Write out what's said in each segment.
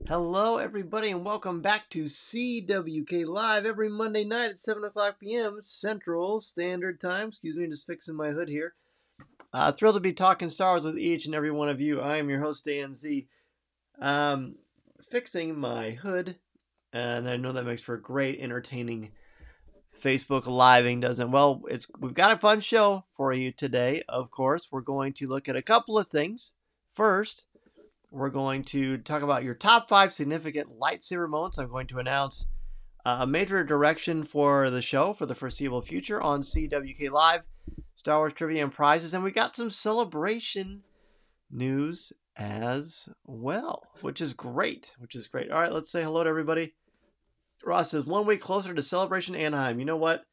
Hello, everybody, and welcome back to CWK Live every Monday night at 7 o'clock p.m. Central Standard Time. Excuse me, just fixing my hood here. Thrilled to be talking Star Wars with each and every one of you. I am your host, Dan Z. Fixing my hood, and I know that makes for a great, entertaining Facebook Living, doesn't it? Well, we've got a fun show for you today, of course. We're going to look at a couple of things. First, we're going to talk about your top 5 significant lightsaber moments. I'm going to announce a major direction for the show for the foreseeable future on CWK Live, Star Wars Trivia and Prizes, and we got some celebration news as well, which is great. All right, let's say hello to everybody. Ross says, 1 week closer to Celebration Anaheim. You know what,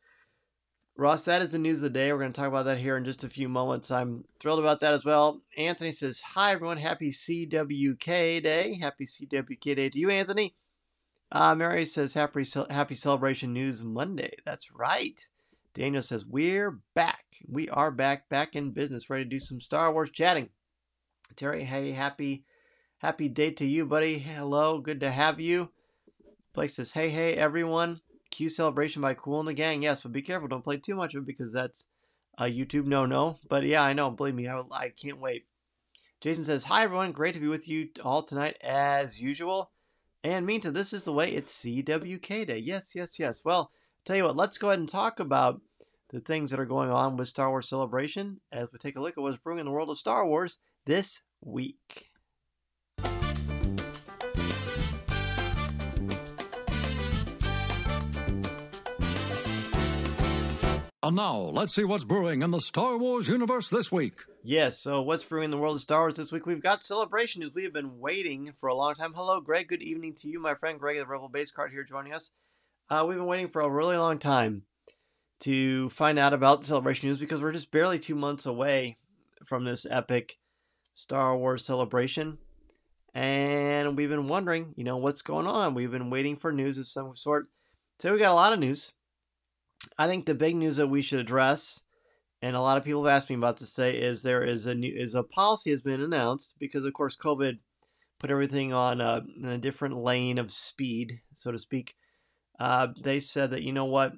Ross, that is the news of the day. We're going to talk about that here in just a few moments. I'm thrilled about that as well. Anthony says, hi, everyone. Happy CWK Day. Happy CWK Day to you, Anthony. Mary says, happy Celebration News Monday. That's right. Daniel says, we're back. We are back in business, ready to do some Star Wars chatting. Terry, hey, happy day to you, buddy. Hello, good to have you. Blake says, hey, everyone. Q Celebration by Cool and the Gang. Yes, but be careful. Don't play too much of it because that's a YouTube no-no. But yeah, I know. Believe me, I can't wait. Jason says, hi, everyone. Great to be with you all tonight as usual. And Minta, this is the way. It's CWK Day. Yes. Well, tell you what, let's go ahead and talk about the things that are going on with Star Wars Celebration as we take a look at what's brewing in the world of Star Wars this week. And now, let's see what's brewing in the Star Wars universe this week. Yes, so what's brewing in the world of Star Wars this week? We've got Celebration news. We have been waiting for a long time. Hello, Greg. Good evening to you, my friend Greg, the Rebel Base Card here joining us. We've been waiting for a really long time to find out about Celebration news because we're just barely 2 months away from this epic Star Wars Celebration. And we've been wondering, what's going on. We've been waiting for news of some sort. So we got a lot of news. I think the big news that we should address, and a lot of people have asked me about to say, is there is a policy has been announced because, of course, COVID put everything on in a different lane of speed, so to speak. They said that, you know what?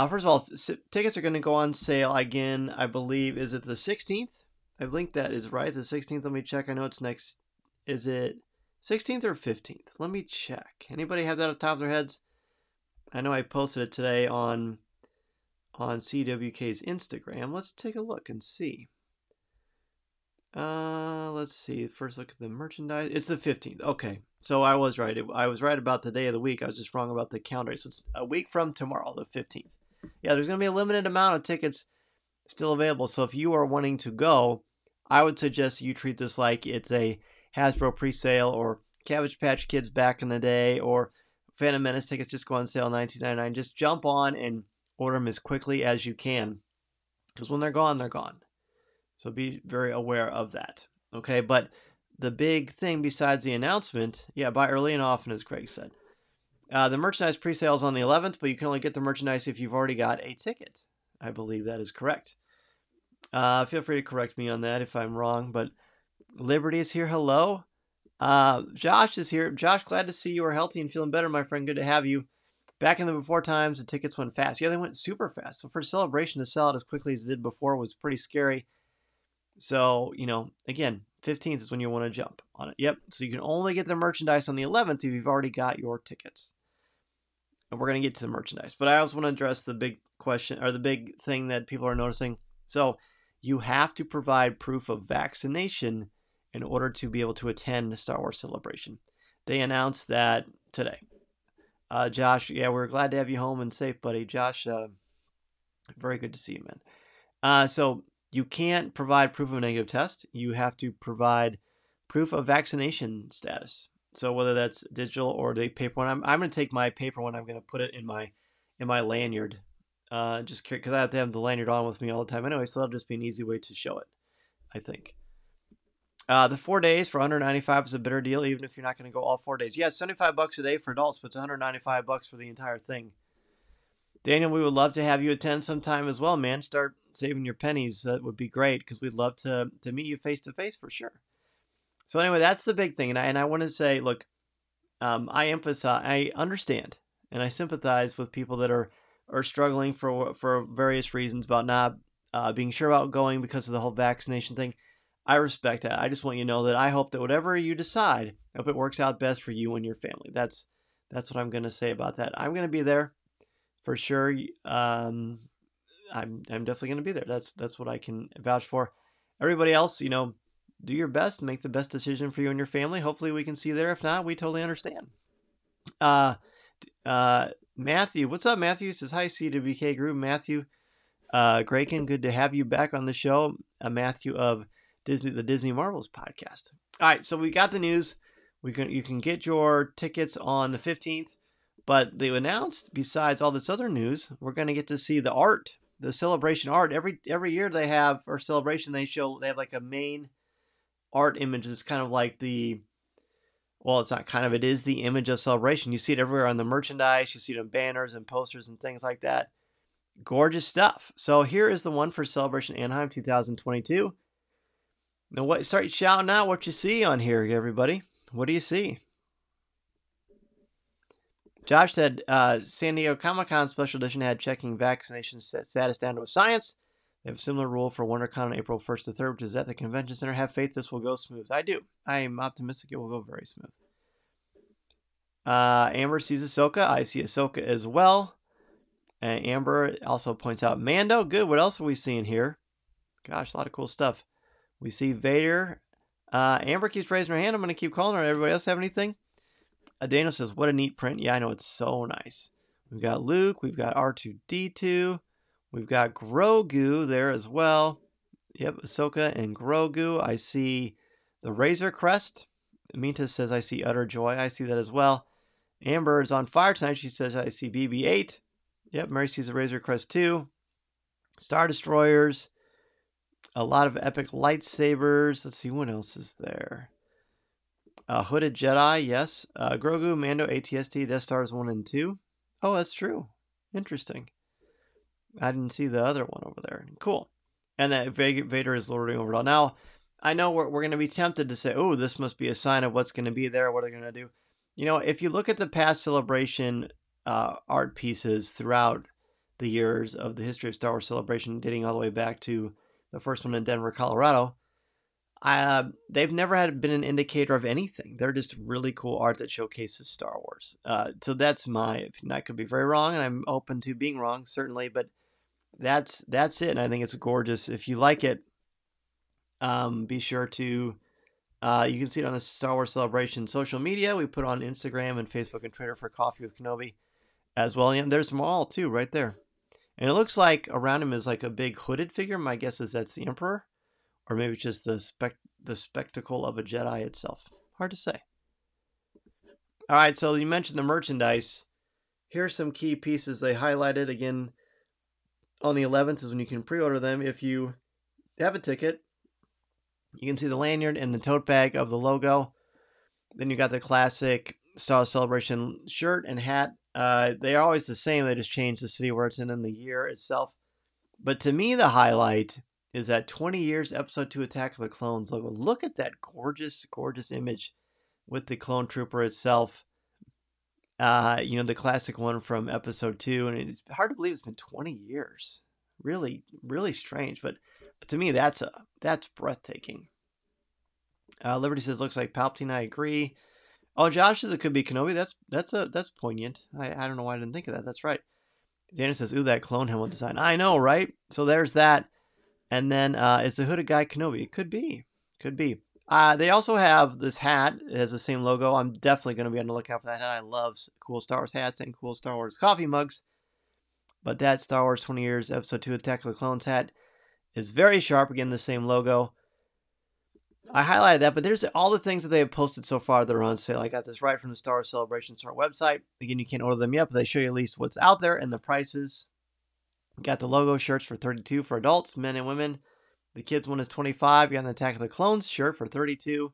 First of all, tickets are going to go on sale again, I believe. Is it the 16th? I think that is right. The 16th. Let me check. I know it's next. Is it 16th or 15th? Let me check. Anybody have that at the top of their heads? I know I posted it today on CWK's Instagram. Let's take a look and see. Let's see. First look at the merchandise. It's the 15th. Okay. So I was right. I was right about the day of the week. I was just wrong about the calendar. So it's a week from tomorrow, the 15th. Yeah, there's going to be a limited amount of tickets still available. So if you are wanting to go, I would suggest you treat this like it's a Hasbro pre-sale or Cabbage Patch Kids back in the day, or Phantom Menace tickets just go on sale $19.99. Just jump on and order them as quickly as you can, because when they're gone, they're gone. So be very aware of that. Okay, but the big thing besides the announcement, buy early and often, as Craig said. The merchandise pre-sale is on the 11th, but you can only get the merchandise if you've already got a ticket. I believe that is correct. Feel free to correct me on that if I'm wrong, but Liberty is here. Hello. Josh is here. Josh, glad to see you are healthy and feeling better, my friend. Good to have you. Back in the before times, the tickets went fast. Yeah, they went super fast. So for Celebration to sell it as quickly as it did before was pretty scary. So, again, 15th is when you want to jump on it. Yep. So you can only get the merchandise on the 11th if you've already got your tickets. And we're going to get to the merchandise. But I also want to address the big question, or the big thing that people are noticing. So you have to provide proof of vaccination in order to be able to attend Star Wars Celebration. They announced that today. Josh, we're glad to have you home and safe, buddy. Josh, very good to see you, man. So you can't provide proof of a negative test. You have to provide proof of vaccination status. So whether that's digital or the paper one, I'm going to take my paper one. I'm going to put it in my lanyard, just because I have to have the lanyard on with me all the time anyway. So that'll just be an easy way to show it, I think. The 4 days for $195 is a better deal, even if you're not going to go all 4 days. Yeah, it's $75 a day for adults, but it's $195 for the entire thing. Daniel, we would love to have you attend sometime as well, man. Start saving your pennies. That would be great, because we'd love to meet you face to face for sure. So anyway, that's the big thing. And I want to say, look, I understand, and I sympathize with people that are struggling for various reasons about not being sure about going because of the whole vaccination thing. I respect that. I just want you to know that I hope that whatever you decide, I hope it works out best for you and your family. That's what I'm going to say about that. I'm going to be there for sure. I'm definitely going to be there. That's what I can vouch for. Everybody else, do your best, make the best decision for you and your family. Hopefully we can see you there. If not, we totally understand. Matthew, what's up, Matthew? Says hi, CWK group. Matthew Graken, good to have you back on the show. Matthew of the Disney Marvels podcast. All right, so we got the news. You can get your tickets on the 15th, but they announced, besides all this other news, we're going to get to see the art, the celebration art. Every year they have, or celebration, they have like a main art image. It's kind of like it's not kind of, it is the image of celebration. You see it everywhere on the merchandise. You see it on banners and posters and things like that. Gorgeous stuff. So here is the one for Celebration Anaheim 2022. Now, start shouting out what you see on here, everybody. What do you see? Josh said San Diego Comic-Con Special Edition had checking vaccination status down to a science. They have a similar rule for WonderCon on April 1st to 3rd, which is at the convention center. Have faith this will go smooth. I do. I am optimistic it will go very smooth. Amber sees Ahsoka. I see Ahsoka as well. And Amber also points out Mando. Good. What else are we seeing here? Gosh, a lot of cool stuff. We see Vader. Amber keeps raising her hand. I'm going to keep calling her. Everybody else have anything? Daniel says, what a neat print. Yeah, I know. It's so nice. We've got Luke. We've got R2-D2. We've got Grogu there as well. Yep, Ahsoka and Grogu. I see the Razor Crest. Minta says, I see Utter Joy. I see that as well. Amber is on fire tonight. She says, I see BB-8. Yep, Mary sees the Razor Crest too. Star Destroyers. A lot of epic lightsabers. Let's see, what else is there? Hooded Jedi, yes. Grogu, Mando, ATST, Death Stars 1 and 2. Oh, that's true. Interesting. I didn't see the other one over there. Cool. And that Vader is lording over it all. Now, I know we're going to be tempted to say, oh, this must be a sign of what's going to be there. What are they going to do? If you look at the past Celebration art pieces throughout the years of the history of Star Wars Celebration, dating all the way back to the first one in Denver, Colorado, they've never been an indicator of anything. They're just really cool art that showcases Star Wars. So that's my opinion. I could be very wrong, and I'm open to being wrong, certainly, but that's it, and I think it's gorgeous. If you like it, be sure to, you can see it on the Star Wars Celebration social media. We put on Instagram and Facebook and Twitter for Coffee with Kenobi as well. And there's Maul, too, right there. And it looks like around him is like a big hooded figure. My guess is that's the Emperor, or maybe it's just the spectacle of a Jedi itself. Hard to say. All right, so you mentioned the merchandise. Here's some key pieces they highlighted. Again, on the 11th is when you can pre-order them. If you have a ticket, you can see the lanyard and the tote bag of the logo. Then you got the classic Star Wars Celebration shirt and hat. They are always the same. They just change the city where it's in and the year itself. But to me, the highlight is that 20 years Episode 2 Attack of the Clones logo. Look at that gorgeous, gorgeous image with the clone trooper itself. The classic one from Episode 2. And it's hard to believe it's been 20 years. Really, really strange. But to me, that's breathtaking. Liberty says, looks like Palpatine. I agree. Oh, Josh says it could be Kenobi. That's poignant. I don't know why I didn't think of that. That's right. Dana says, ooh, that clone helmet design. I know, right? So there's that. And then is the hooded guy Kenobi? It could be. Could be. They also have this hat. It has the same logo. I'm definitely going to be on the lookout for that hat. I love cool Star Wars hats and cool Star Wars coffee mugs. But that Star Wars 20 Years Episode 2 Attack of the Clones hat is very sharp. Again, the same logo. I highlighted that, but there's all the things that they have posted so far that are on sale. I got this right from the Star Wars Celebration Store website. Again, you can't order them yet, but they show you at least what's out there and the prices. Got the logo shirts for $32 for adults, men and women. The kids one is $25. You got an Attack of the Clones shirt for $32.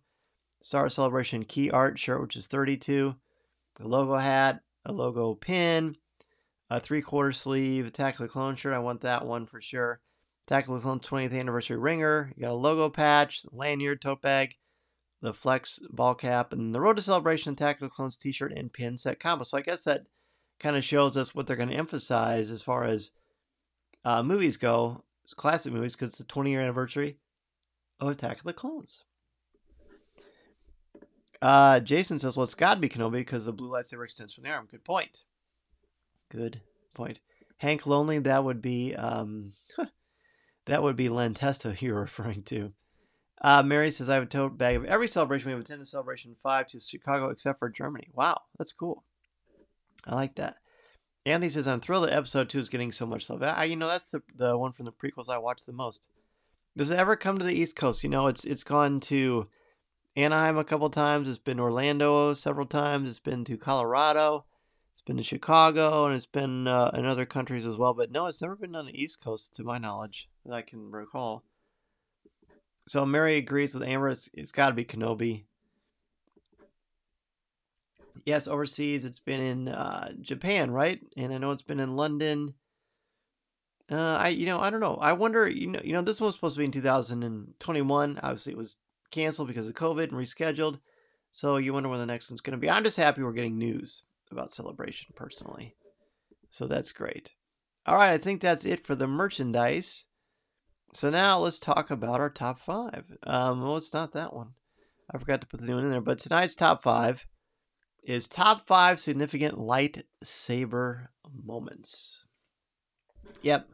Star Wars Celebration key art shirt, which is $32. The logo hat, a logo pin, a 3/4 sleeve Attack of the Clones shirt. I want that one for sure. Attack of the Clones 20th anniversary ringer. You got a logo patch, lanyard, tote bag, the Flex ball cap, and the Road to Celebration Attack of the Clones t-shirt and pin set combo. So I guess that kind of shows us what they're going to emphasize as far as movies go, classic movies, because it's the 20-year anniversary of Attack of the Clones. Jason says, well, it's got to be Kenobi because the blue lightsaber extends from the arm. Good point. Good point. Hank Lonely, that would be that would be Len Testa you're referring to. Mary says, I have a tote bag of every celebration. We have attended Celebration 5 to Chicago except for Germany. Wow, that's cool. I like that. Anthony says, I'm thrilled that episode 2 is getting so much love. That's the one from the prequels I watched the most. Does it ever come to the East Coast? It's gone to Anaheim a couple times. It's been Orlando several times. It's been to Colorado. It's been to Chicago, and it's been in other countries as well. But no, it's never been on the East Coast, to my knowledge, that I can recall. So Mary agrees with Amber. It's got to be Kenobi. Yes, overseas. It's been in Japan, right? And I know it's been in London. I don't know. I wonder. This one was supposed to be in 2021. Obviously, it was canceled because of COVID and rescheduled. So you wonder when the next one's going to be. I'm just happy we're getting news about Celebration, personally. So that's great. All right, I think that's it for the merchandise. So now let's talk about our top 5. Well, it's not that one. I forgot to put the new one in there. But tonight's top 5 is top 5 significant lightsaber moments. Yep.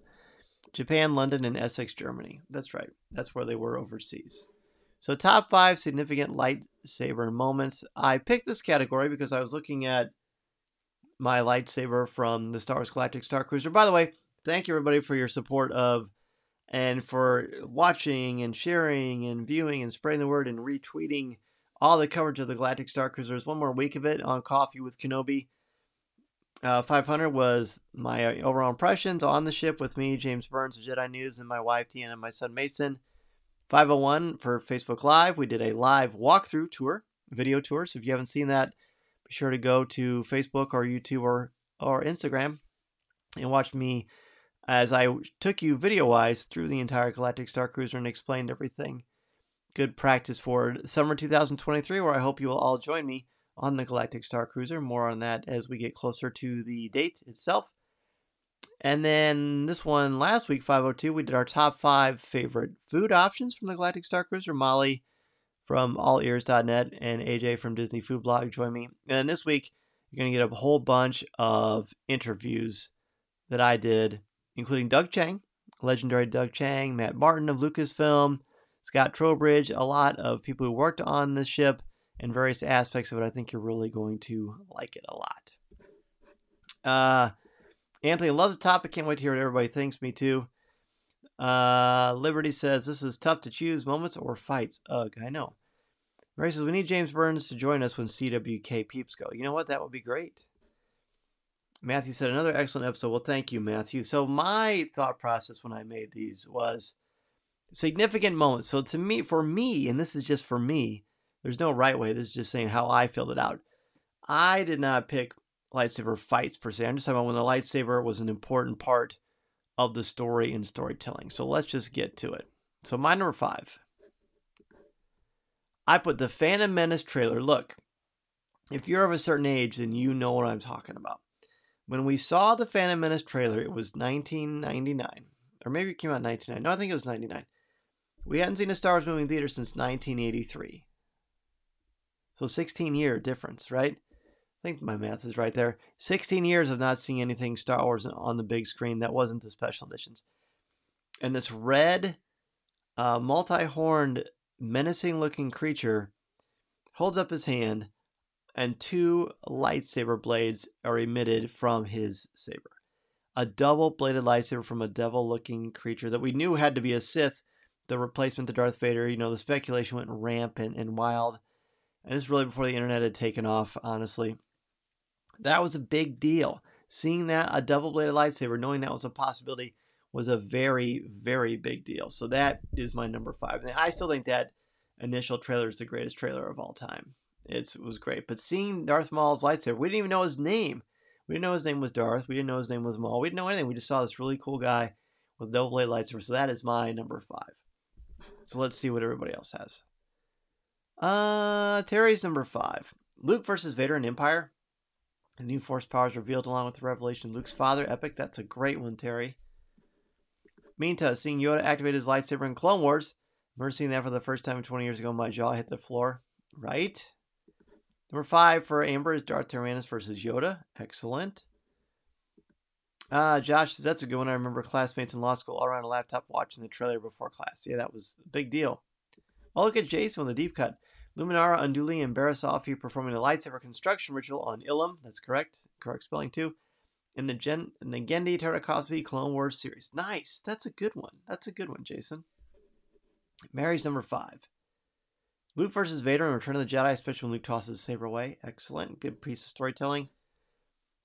Japan, London, and Essex, Germany. That's right. That's where they were overseas. So top 5 significant lightsaber moments. I picked this category because I was looking at my lightsaber from the Star Wars Galactic Star Cruiser. By the way, thank you everybody for your support of and for watching and sharing and viewing and spreading the word and retweeting all the coverage of the Galactic Star Cruiser. There's one more week of it on Coffee with Kenobi. 500 was my overall impressions on the ship with me, James Burns of Jedi News, and my wife, Tiana, and my son, Mason. 501 for Facebook Live. We did a live walkthrough tour, video tour. So if you haven't seen that, be sure to go to Facebook or YouTube or Instagram and watch me as I took you video-wise through the entire Galactic Star Cruiser and explained everything. Good practice for summer 2023, where I hope you will all join me on the Galactic Star Cruiser. More on that as we get closer to the date itself. And then this one last week, 502, we did our top 5 favorite food options from the Galactic Star Cruiser. Molly from allears.net and AJ from Disney Food Blog join me. And then this week, you're going to get a whole bunch of interviews that I did, including Doug Chang, legendary Doug Chang, Matt Martin of Lucasfilm, Scott Trowbridge, a lot of people who worked on the ship and various aspects of it. I think you're really going to like it a lot. Anthony loves the topic. Can't wait to hear what everybody thinks. Me too. Liberty says, this is tough to choose, moments or fights. Ugh, I know. Mary says, we need James Burns to join us when CWK peeps go. You know what? That would be great. Matthew said, another excellent episode. Well, thank you, Matthew. So my thought process when I made these was significant moments. So for me, and this is just for me, there's no right way. This is just saying how I filled it out. I did not pick lightsaber fights per se. I'm just talking about when the lightsaber was an important part of the story and storytelling. So let's just get to it. So my number 5. I put the Phantom Menace trailer. Look, if you're of a certain age, then you know what I'm talking about. When we saw the Phantom Menace trailer, it was 1999. Or maybe it came out in 1999. No, I think it was 99. We hadn't seen a Star Wars movie in theater since 1983. So 16-year difference, right? I think my math is right there. 16 years of not seeing anything Star Wars on the big screen that wasn't the special editions. And this red, multi-horned, menacing-looking creature holds up his hand, and 2 lightsaber blades are emitted from his saber. A double-bladed lightsaber from a devil-looking creature that we knew had to be a Sith, the replacement to Darth Vader. The speculation went rampant and wild. And this is really before the internet had taken off, honestly. That was a big deal. Seeing that, a double-bladed lightsaber, knowing that was a possibility, was a very, very big deal. So that is my number 5. And I still think that initial trailer is the greatest trailer of all time. It was great. But seeing Darth Maul's lightsaber, we didn't even know his name. We didn't know his name was Darth. We didn't know his name was Maul. We didn't know anything. We just saw this really cool guy with a double-bladed lightsaber. So that is my number 5. So let's see what everybody else has. Terry's number 5. Luke versus Vader in Empire. The new Force powers revealed along with the revelation of Luke's father. Epic. That's a great one, Terry. Minta, seeing Yoda activate his lightsaber in Clone Wars. I remember seeing that for the first time 20 years ago. My jaw hit the floor. Right? Number 5 for Amber is Darth Tyrannus versus Yoda. Excellent. Josh says that's a good one. I remember classmates in law school all around a laptop watching the trailer before class. Yeah, that was a big deal. Oh, look at Jason with the deep cut. Luminara, Unduli, and Barasafi performing the lightsaber construction ritual on Ilum. That's correct. Correct spelling, too. In the Genndy Tartakovsky Clone Wars series. Nice. That's a good one. That's a good one, Jason. Mary's number 5. Luke versus Vader in Return of the Jedi, especially when Luke tosses his saber away. Excellent. Good piece of storytelling.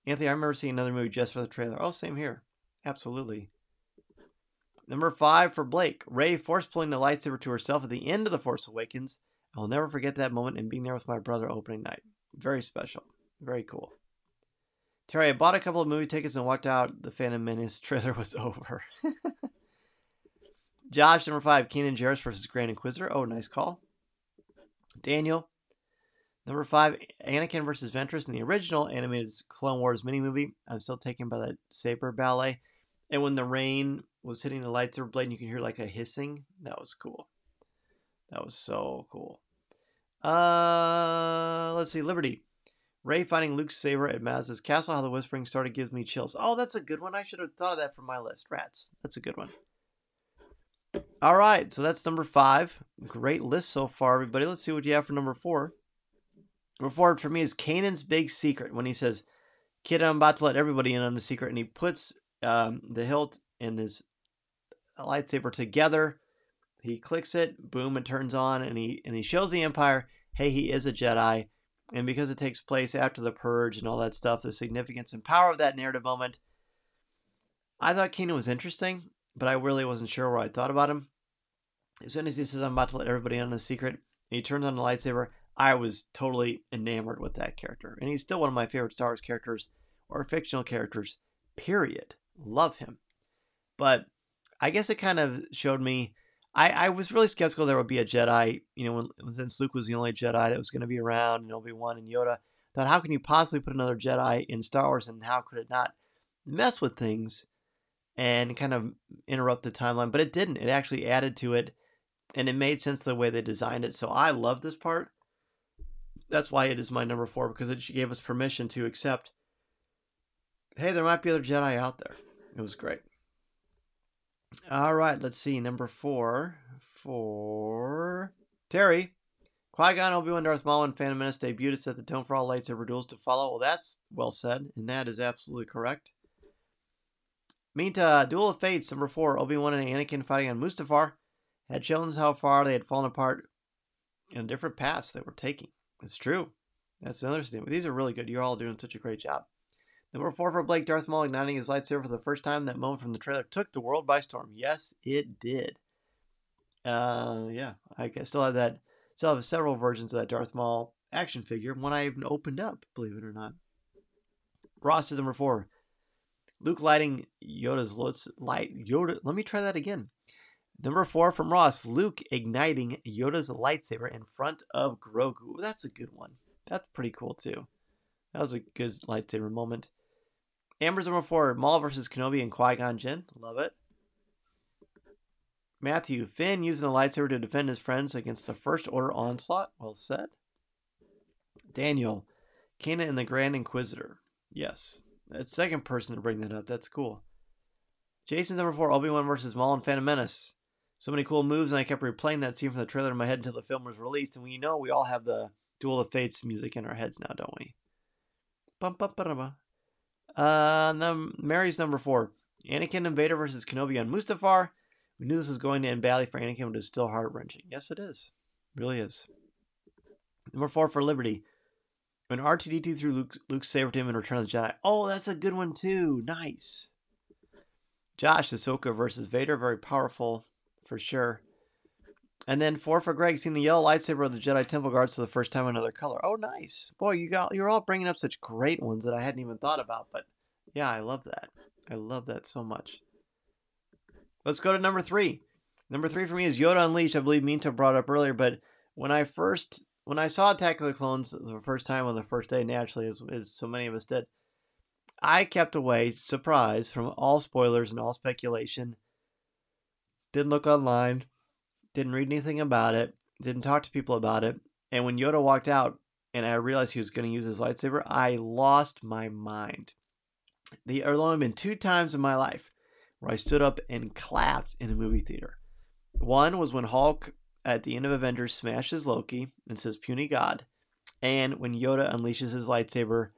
Anthony, I remember seeing another movie just for the trailer. Oh, same here. Absolutely. Number 5 for Blake. Rey force pulling the lightsaber to herself at the end of The Force Awakens. I'll never forget that moment and being there with my brother opening night. Very special. Very cool. Terry, I bought a couple of movie tickets and walked out. The Phantom Menace trailer was over. Josh, number 5. Kanan Jarrus versus Grand Inquisitor. Oh, nice call. Daniel, number 5. Anakin versus Ventress in the original animated Clone Wars mini-movie. I'm still taken by that saber ballet. And when the rain was hitting the lightsaber blade and you can hear like a hissing, that was cool. That was so cool. Let's see. Liberty. Rey finding Luke's saber at Maz's castle. How the whispering started gives me chills. Oh, that's a good one. I should have thought of that for my list. Rats. That's a good one. All right. So that's number 5. Great list so far, everybody. Let's see what you have for number 4. Number 4 for me is Kanan's big secret. When he says, "Kid, I'm about to let everybody in on the secret." And he puts the hilt and his lightsaber together. He clicks it, boom, it turns on, and he shows the Empire, hey, he is a Jedi. And because it takes place after the Purge and all that stuff, the significance and power of that narrative moment, I thought Kanan was interesting, but I really wasn't sure what I thought about him. As soon as he says, "I'm about to let everybody in on a secret," and he turns on the lightsaber, I was totally enamored with that character. And he's still one of my favorite Star Wars characters, or fictional characters, period. Love him. But I guess it kind of showed me, I was really skeptical there would be a Jedi, since Luke was the only Jedi that was going to be around, and Obi-Wan and Yoda. Thought, how can you possibly put another Jedi in Star Wars, and how could it not mess with things and kind of interrupt the timeline? But it didn't. It actually added to it, and it made sense the way they designed it. So I love this part. That's why it is my number 4, because it gave us permission to accept, hey, there might be other Jedi out there. It was great. All right, let's see. Number 4 for Terry. Qui-Gon, Obi-Wan, Darth Maul, and Phantom Menace debuted to set the tone for all lightsaber duels to follow. Well, that's well said, and that is absolutely correct. Minta, Duel of Fates, number 4. Obi-Wan and Anakin fighting on Mustafar had shown us how far they had fallen apart in different paths they were taking. It's true. That's another thing. These are really good. You're all doing such a great job. Number 4 for Blake, Darth Maul igniting his lightsaber for the first time. That moment from the trailer took the world by storm. Yes, it did. Yeah, I still have that. Still have several versions of that Darth Maul action figure. One I even opened up, believe it or not. Ross is number 4. Luke lighting Yoda's Yoda. Let me try that again. Number 4 from Ross. Luke igniting Yoda's lightsaber in front of Grogu. That's a good one. That's pretty cool too. That was a good lightsaber moment. Amber's number 4, Maul versus Kenobi and Qui-Gon Jinn. Love it. Matthew, Finn using a lightsaber to defend his friends against the First Order onslaught. Well said. Daniel, Kanan and the Grand Inquisitor. Yes. That's second person to bring that up. That's cool. Jason's number 4, Obi-Wan versus Maul and Phantom Menace. So many cool moves, and I kept replaying that scene from the trailer in my head until the film was released. And we all have the Duel of Fates music in our heads now, don't we? Bum, bum, ba-da-ba. Mary's number 4. Anakin and Vader versus Kenobi on Mustafar. We knew this was going to end badly for Anakin, but it's still heart-wrenching. Yes, it is. It really is. Number 4 for Liberty. When R2-D2 threw Luke's saber to him in Return of the Jedi. Oh, that's a good one too. Nice. Josh, Ahsoka versus Vader. Very powerful, for sure. And then 4 for Greg, seeing the yellow lightsaber of the Jedi Temple Guards for the first time in another color. Oh, nice. Boy, you're all bringing up such great ones that I hadn't even thought about. But yeah, I love that. I love that so much. Let's go to number 3. Number 3 for me is Yoda Unleash. I believe Minta brought up earlier, but When I saw Attack of the Clones the first time on the first day, naturally, as so many of us did, I kept away, surprised, from all spoilers and all speculation. Didn't look online, didn't read anything about it, didn't talk to people about it. And when Yoda walked out and I realized he was going to use his lightsaber, I lost my mind. There have only been 2 times in my life where I stood up and clapped in a movie theater. One was when Hulk at the end of Avengers smashes Loki and says puny god, and when Yoda unleashes his lightsaber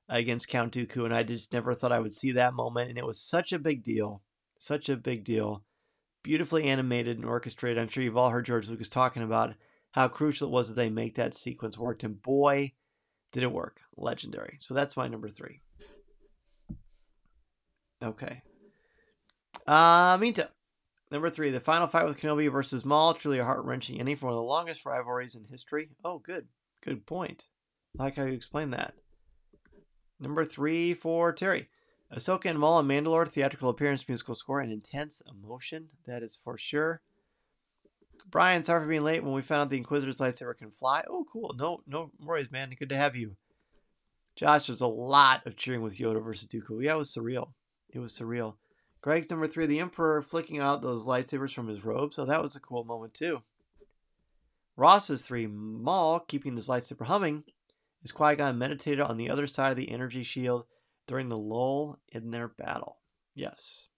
against Count Dooku, and I just never thought I would see that moment, and it was such a big deal. Such a big deal. Beautifully animated and orchestrated. I'm sure you've all heard George Lucas talking about how crucial it was that they make that sequence work, and boy, did it work. Legendary. So that's my number 3. Okay. Minta. Number 3, the final fight with Kenobi versus Maul. Truly a heart-wrenching ending for one of the longest rivalries in history. Oh, good. Good point. I like how you explained that. Number 3 for Terry. Ahsoka and Maul in Mandalore, theatrical appearance, musical score, and intense emotion. That is for sure. Brian, sorry for being late when we found out the Inquisitor's lightsaber can fly. Oh, cool. No worries, man. Good to have you. Josh, there's a lot of cheering with Yoda versus Dooku. Yeah, it was surreal. It was surreal. Greg's number 3, the Emperor flicking out those lightsabers from his robe. So that was a cool moment, too. Ross's 3, Maul keeping his lightsaber humming as Qui-Gon meditated on the other side of the energy shield during the lull in their battle. Yes.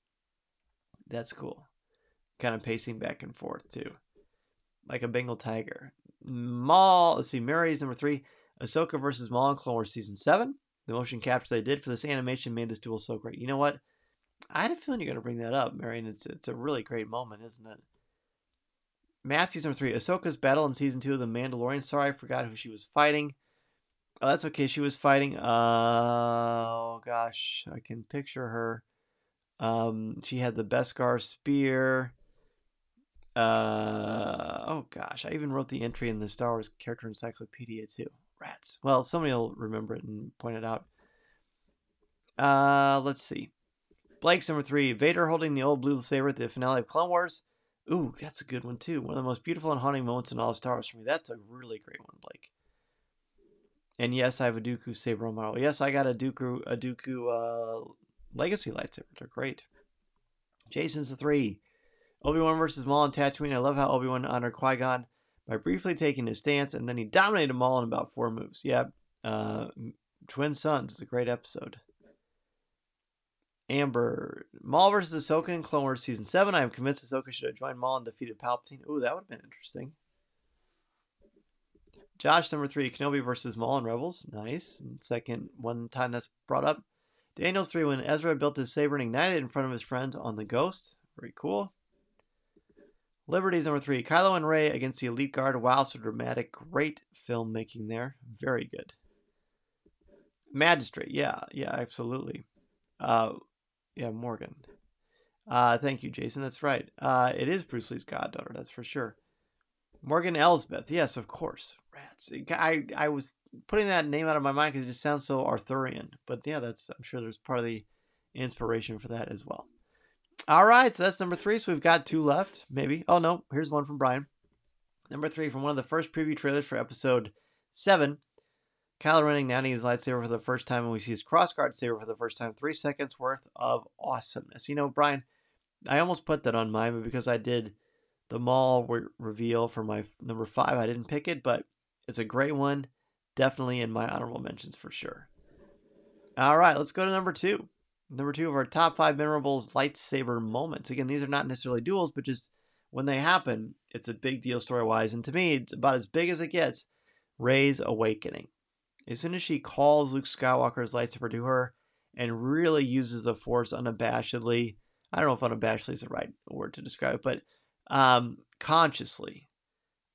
That's cool. Kind of pacing back and forth, too. Like a Bengal tiger. Maul, let's see, Mary's number 3, Ahsoka versus Maul in Clone Wars Season 7. The motion capture they did for this animation made this duel so great. You know what? I had a feeling you're going to bring that up, Mary, and it's a really great moment, isn't it? Matthew's number 3, Ahsoka's battle in Season 2 of The Mandalorian. Sorry, I forgot who she was fighting. Oh, that's okay. She was fighting, oh gosh, I can picture her. She had the Beskar spear. Oh gosh, I even wrote the entry in the Star Wars Character Encyclopedia too. Rats. Well, somebody will remember it and point it out. Let's see. Blake's number 3, Vader holding the old blue saber at the finale of Clone Wars. Ooh, that's a good one too. One of the most beautiful and haunting moments in all of Star Wars for me. That's a really great one, Blake. And yes, I have a Dooku saber on my wall. Yes, I got a Dooku Legacy lightsaber. They're great. Jason's the 3. Obi-Wan versus Maul on Tatooine. I love how Obi-Wan honored Qui-Gon by briefly taking his stance, and then he dominated Maul in about 4 moves. Yeah, Twin Sons is a great episode. Amber, Maul versus Ahsoka in Clone Wars Season 7. I am convinced Ahsoka should have joined Maul and defeated Palpatine. Ooh, that would have been interesting. Josh, number 3, Kenobi versus Maul in Rebels. Nice. And second one time that's brought up. Daniel's 3, when Ezra built his saber and ignited it in front of his friends on the Ghost. Very cool. Liberty's number 3, Kylo and Rey against the Elite Guard. Wow, so dramatic. Great filmmaking there. Very good. Magistrate. Yeah, absolutely. Yeah, Morgan. Thank you, Jason. That's right. It is Bruce Lee's goddaughter. That's for sure. Morgan Elsbeth. Yes, of course. Rats. I was putting that name out of my mind because it just sounds so Arthurian. But yeah, I'm sure there's part of the inspiration for that as well. All right, so that's number 3. So we've got 2 left, maybe. Oh no, here's one from Brian. Number 3, from one of the first preview trailers for Episode 7. Kylo Ren igniting his lightsaber for the first time, and we see his crossguard saber for the first time. 3 seconds worth of awesomeness. You know, Brian, I almost put that on mine, but because I did the Maul reveal for my number 5, I didn't pick it, but it's a great one. Definitely in my honorable mentions for sure. All right, let's go to number 2. Number 2 of our top 5 memorable lightsaber moments. Again, these are not necessarily duels, but just when they happen, it's a big deal story-wise. And to me, it's about as big as it gets. Rey's awakening. As soon as she calls Luke Skywalker's lightsaber to her and really uses the Force unabashedly, I don't know if unabashedly is the right word to describe it, but consciously,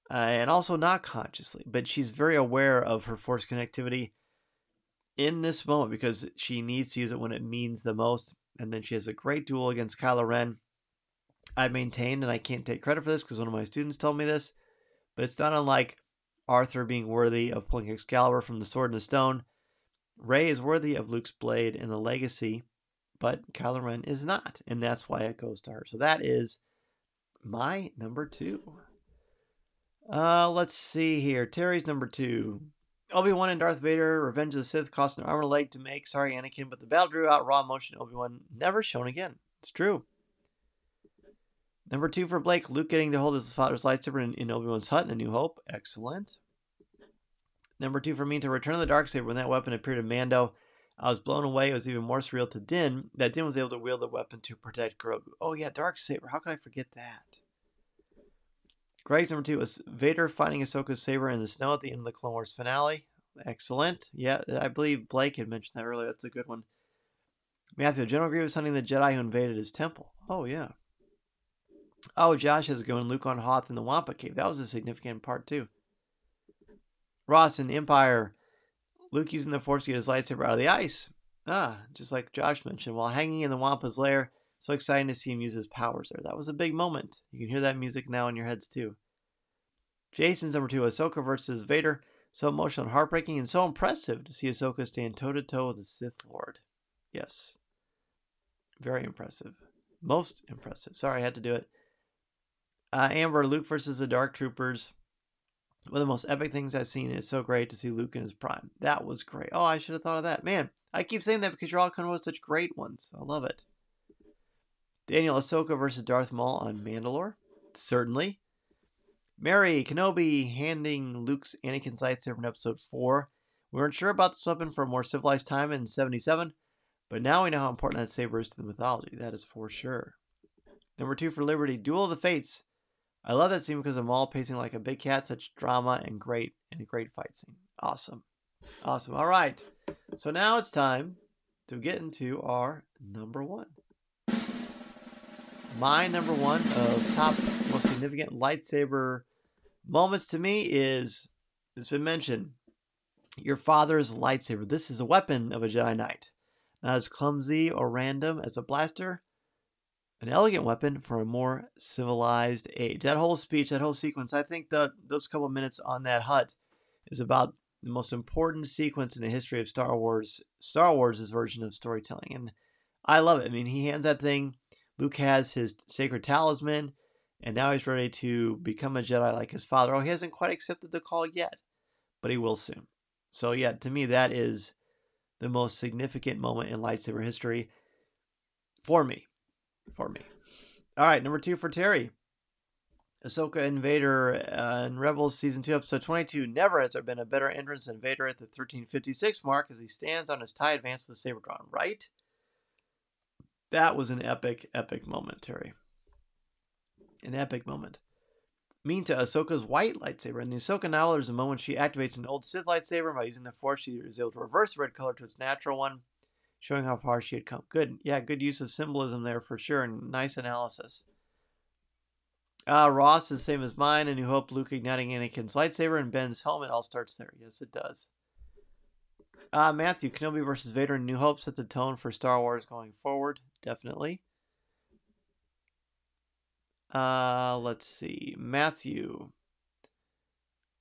and also not consciously, but she's very aware of her Force connectivity in this moment because she needs to use it when it means the most. And then she has a great duel against Kylo Ren. I maintained, and I can't take credit for this because one of my students told me this, but it's not unlike Arthur being worthy of pulling Excalibur from the Sword and the Stone. Rey is worthy of Luke's blade and the legacy, but Kylo Ren is not, and that's why it goes to her. So that is my number 2. Let's see here. Terry's number 2. Obi-Wan and Darth Vader, Revenge of the Sith, cost an arm and a leg to make. Sorry, Anakin, but the battle drew out raw emotion. Obi-Wan never shown again. It's true. Number 2 for Blake, Luke getting to hold his father's lightsaber in Obi-Wan's hut in A New Hope. Excellent. Number 2 for me, to Return of the Darksaber, when that weapon appeared in Mando, I was blown away. It was even more surreal to Din, that Din was able to wield the weapon to protect Grogu. Oh yeah, Darksaber. How could I forget that? Greg's number 2 was Vader finding Ahsoka's saber in the snow at the end of the Clone Wars finale. Excellent. Yeah, I believe Blake had mentioned that earlier. That's a good one. Matthew, General Grievous hunting the Jedi who invaded his temple. Oh, yeah. Oh, Josh has going Luke on Hoth in the Wampa Cave. That was a significant part, too. Ross in Empire, Luke using the Force to get his lightsaber out of the ice. Just like Josh mentioned, while hanging in the Wampa's lair. So exciting to see him use his powers there. That was a big moment. You can hear that music now in your heads, too. Jason's number 2, Ahsoka versus Vader. So emotional and heartbreaking, and so impressive to see Ahsoka stand toe-to-toe with the Sith Lord. Yes. Very impressive. Most impressive. Sorry, I had to do it. Amber, Luke versus the Dark Troopers. One of the most epic things I've seen. It's so great to see Luke in his prime. That was great. Oh, I should have thought of that. Man, I keep saying that because you're all coming with such great ones. I love it. Daniel, Ahsoka versus Darth Maul on Mandalore. Certainly. Mary, Kenobi handing Luke's Anakin's lightsaber in episode 4. We weren't sure about this weapon for a more civilized time in 77, but now we know how important that saber is to the mythology. That is for sure. Number 2 for Liberty, Duel of the Fates. I love that scene because of Maul pacing like a big cat, such drama and a great fight scene. Awesome. Awesome. All right. So now it's time to get into our number 1. My number 1 of top most significant lightsaber moments to me is, it's been mentioned, your father's lightsaber. This is a weapon of a Jedi Knight. Not as clumsy or random as a blaster. An elegant weapon for a more civilized age. That whole speech, that whole sequence, I think those couple minutes on that hut is about the most important sequence in the history of Star Wars. Star Wars' version of storytelling. And I love it. I mean, he hands that thing. Luke has his sacred talisman. And now he's ready to become a Jedi like his father. Oh, he hasn't quite accepted the call yet. But he will soon. So yeah, to me, that is the most significant moment in lightsaber history. For me. All right, number 2 for Terry. Ahsoka and Vader in Rebels Season 2, Episode 22. Never has there been a better entrance than Vader at the 1356 mark as he stands on his TIE Advance with the saber drawn. Right? That was an epic, epic moment, Terry. An epic moment. Mean to Ahsoka's white lightsaber. In the Ahsoka novel, there's a moment she activates an old Sith lightsaber. By using the Force, she is able to reverse the red color to its natural one, showing how far she had come. Good. Yeah, good use of symbolism there for sure, and nice analysis. Ross is the same as mine. A New Hope, Luke igniting Anakin's lightsaber and Ben's helmet. All starts there. Yes, it does. Matthew, Kenobi versus Vader in New Hope sets a tone for Star Wars going forward. Definitely. Let's see. Matthew.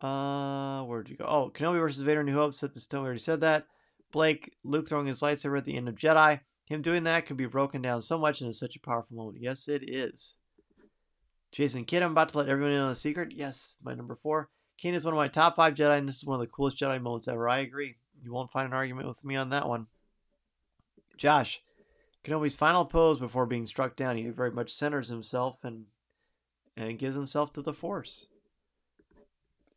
Where'd you go? Oh, Kenobi versus Vader in New Hope sets the tone. We already said that. Blake, Luke throwing his lightsaber at the end of Jedi. Him doing that could be broken down so much and it's such a powerful moment. Yes, it is. Jason Kidd, I'm about to let everyone in on a secret. Yes, my number 4. Kanan is one of my top 5 Jedi, and this is one of the coolest Jedi moments ever. I agree. You won't find an argument with me on that one. Josh, Kenobi's final pose before being struck down. He very much centers himself and gives himself to the Force.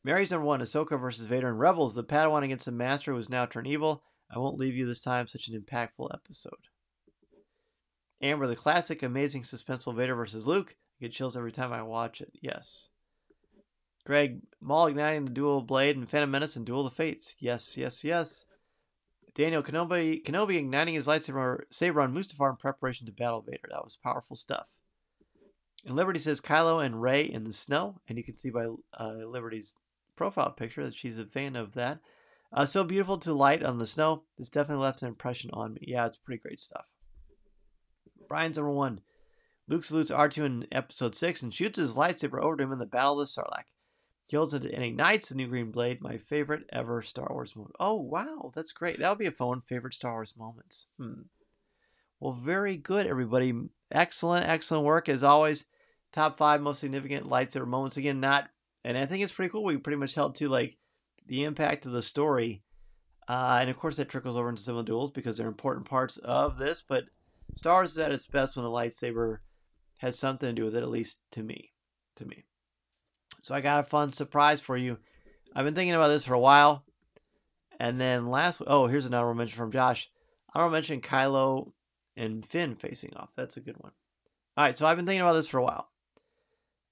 Mary's number 1, Ahsoka versus Vader in Rebels. The Padawan against the Master who is now turned evil. I won't leave you this time. Such an impactful episode. Amber, the classic, amazing, suspenseful Vader versus Luke. I get chills every time I watch it. Yes. Greg, Maul igniting the dual blade and Phantom Menace and Duel of the Fates. Yes, yes, yes. Daniel, Kenobi igniting his lightsaber on Mustafar in preparation to battle Vader. That was powerful stuff. And Liberty says Kylo and Rey in the snow. And you can see by Liberty's profile picture that she's a fan of that. So beautiful to light on the snow. This definitely left an impression on me. Yeah, it's pretty great stuff. Brian's number 1. Luke salutes R2 in episode 6 and shoots his lightsaber over to him in the Battle of the Sarlacc. He holds it and ignites the new green blade. My favorite ever Star Wars moment. Oh, wow. That's great. That'll be a fun favorite Star Wars moments. Well, very good, everybody. Excellent, excellent work as always. Top 5 most significant lightsaber moments. Again, not And I think it's pretty cool. We pretty much held to like the impact of the story. And of course that trickles over into some of the duels because they're important parts of this. But Star Wars is at its best when the lightsaber has something to do with it, at least to me. To me. So I got a fun surprise for you. I've been thinking about this for a while. And then here's an honorable mention from Josh. Honorable mention Kylo and Finn facing off. That's a good one. All right, so I've been thinking about this for a while.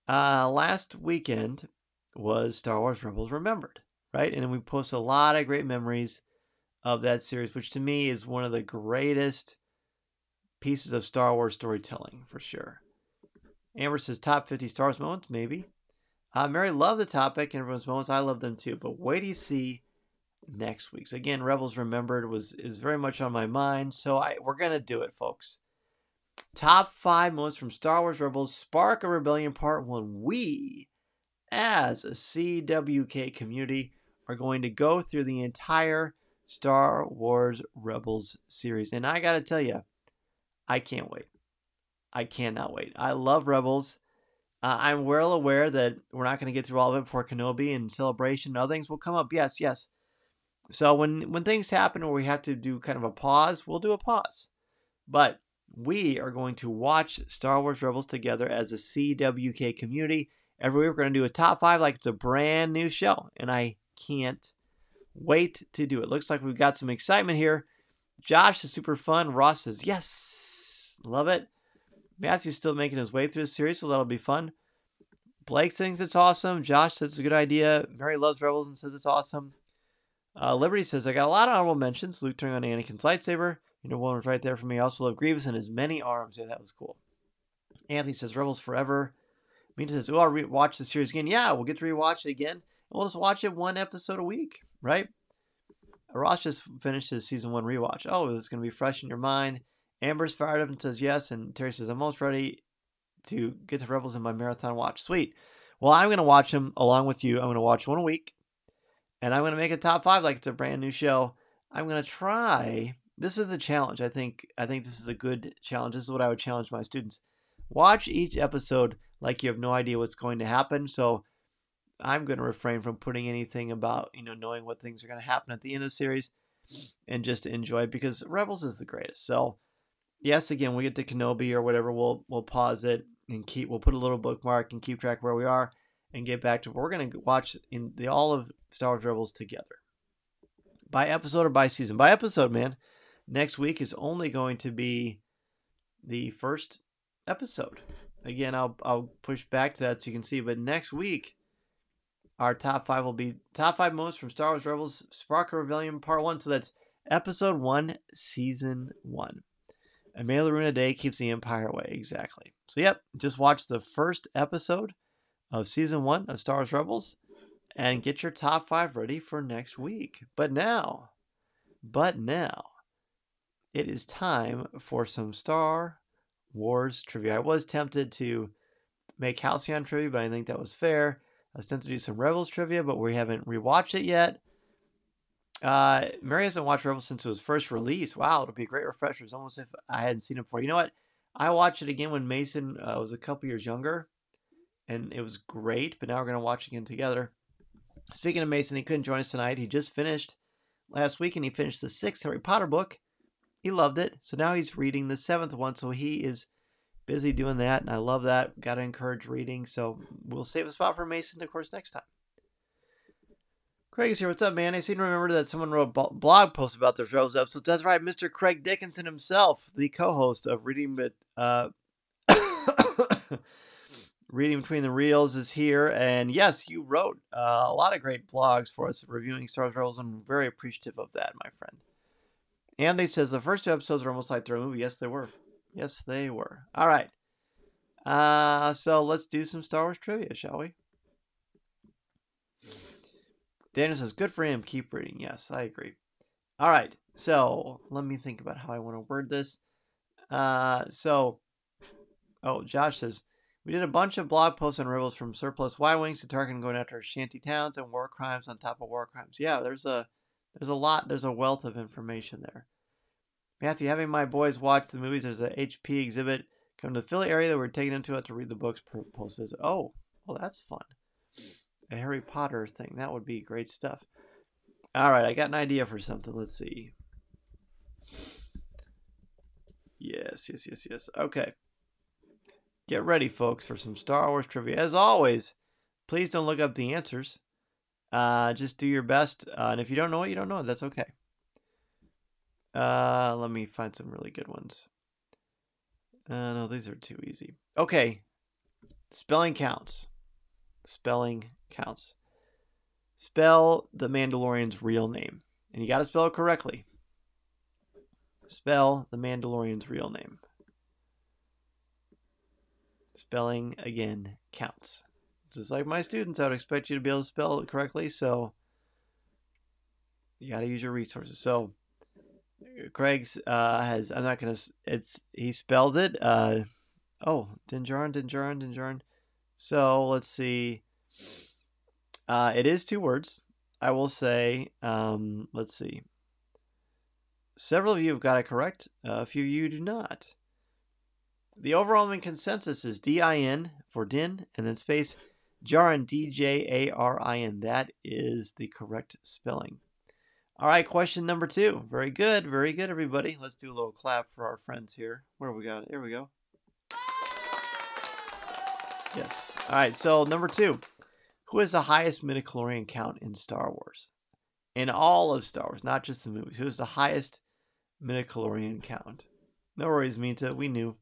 Last weekend was Star Wars Rebels Remembered, right? And we posted a lot of great memories of that series, which to me is one of the greatest pieces of Star Wars storytelling, for sure. Amber says top 50 Star Wars moments, maybe. Mary loved the topic and everyone's moments. I love them too. But wait till you see next week's. Again, Rebels Remembered is very much on my mind, so we're gonna do it, folks. Top 5 moments from Star Wars Rebels Spark of Rebellion Part 1. We, as a CWK community, are going to go through the entire Star Wars Rebels series. And I gotta tell you, I can't wait. I cannot wait. I love Rebels. I'm well aware that we're not going to get through all of it before Kenobi and Celebration and other things will come up. Yes. So when things happen where we have to do kind of a pause, we'll do a pause. But we are going to watch Star Wars Rebels together as a CWK community. Every week we're going to do a top 5 like it's a brand new show. And I can't wait to do it. Looks like we've got some excitement here. Josh is super fun. Ross says, yes, love it. Matthew's still making his way through the series, so that'll be fun. Blake thinks it's awesome. Josh says it's a good idea. Mary loves Rebels and says it's awesome. Liberty says, I got a lot of honorable mentions. Luke turning on Anakin's lightsaber. One was right there for me. I also love Grievous and his many arms. Yeah, that was cool. Anthony says, Rebels forever. Mina says, I'll watch the series again. Yeah, we'll get to rewatch it again. And we'll just watch it 1 episode a week, right? Ross just finished his season 1 rewatch. Oh, it's going to be fresh in your mind. Amber's fired up and says yes. And Terry says, I'm almost ready to get to Rebels in my marathon watch. Sweet. Well, I'm going to watch them along with you. I'm going to watch 1 a week. And I'm going to make a top 5 like it's a brand new show. I'm going to try. This is the challenge. I think this is a good challenge. This is what I would challenge my students. Watch each episode like you have no idea what's going to happen. So I'm going to refrain from putting anything about, knowing what things are going to happen at the end of the series and just enjoy it because Rebels is the greatest. So yes, again, we get to Kenobi or whatever, we'll pause it and we'll put a little bookmark and keep track of where we are and get back to we're going to watch all of Star Wars Rebels together. By episode or by season? By episode, man. Next week is only going to be the first episode. Again, I'll push back to that so you can see, but next week our top 5 will be top 5 moments from Star Wars Rebels Spark of Rebellion Part 1. So that's episode 1, season 1. A mail rune a day keeps the Empire away. Exactly. So, yep, just watch the first episode of season 1 of Star Wars Rebels and get your top 5 ready for next week. But now, it is time for some Star Wars trivia. I was tempted to make Halcyon trivia, but I think that was fair. I was tempted to do some Rebels trivia, but we haven't rewatched it yet. Mary hasn't watched Rebels since it was first released. Wow, it'll be a great refresher. It's almost if I hadn't seen it before. You know what? I watched it again when Mason was a couple years younger, and it was great, but now we're going to watch it again together. Speaking of Mason, he couldn't join us tonight. He just finished last week, and he finished the 6th Harry Potter book. He loved it, so now he's reading the 7th one, so he is busy doing that, and I love that. Got to encourage reading, so we'll save a spot for Mason, of course, next time. Craig is here. What's up, man? I seem to remember that someone wrote a blog post about those Rebels episodes. That's right, Mr. Craig Dickinson himself, the co-host of Reading Reading Between the Reels is here. And yes, you wrote a lot of great blogs for us reviewing Star Wars Rebels. I'm very appreciative of that, my friend. Andy says the first 2 episodes are almost like they're a movie. Yes, they were. Yes, they were. All right. So let's do some Star Wars trivia, shall we? Daniel says, good for him. Keep reading. Yes, I agree. All right. So let me think about how I want to word this. Josh says, we did a bunch of blog posts on Rebels from surplus Y-Wings to Tarkin going after shanty towns and war crimes on top of war crimes. Yeah, there's a lot. There's a wealth of information there. Matthew, having my boys watch the movies, there's a HP exhibit come to the Philly area that we're taking them to read the books post visit. Oh, well, that's fun. a Harry Potter thing. That would be great stuff. All right, I got an idea for something. Let's see. Yes. Okay. Get ready, folks, for some Star Wars trivia. As always, please don't look up the answers. Just do your best. And if you don't know it, you don't know it. That's okay. Let me find some really good ones. No, these are too easy. Okay. Spelling counts. Spelling counts. Spell the Mandalorian's real name. And you got to spell it correctly. Spell the Mandalorian's real name. Spelling, again, counts. Just like my students, I would expect you to be able to spell it correctly, so you got to use your resources. So Craig's has, I'm not going to, he spells it. Din Djarin. So let's see. It is 2 words. I will say, let's see. Several of you have got it correct. A few of you do not. The overwhelming consensus is D-I-N for Din, and then space Djarin, D-J-A-R-I-N. That is the correct spelling. All right, question number 2. Very good, everybody. Let's do a little clap for our friends here. Where have we got it? Here we go. Yes. All right, so number 2. Who has the highest Midi-Chlorian count in Star Wars? In all of Star Wars, not just the movies. Who has the highest Midi-Chlorian count? No worries, Mita. We knew.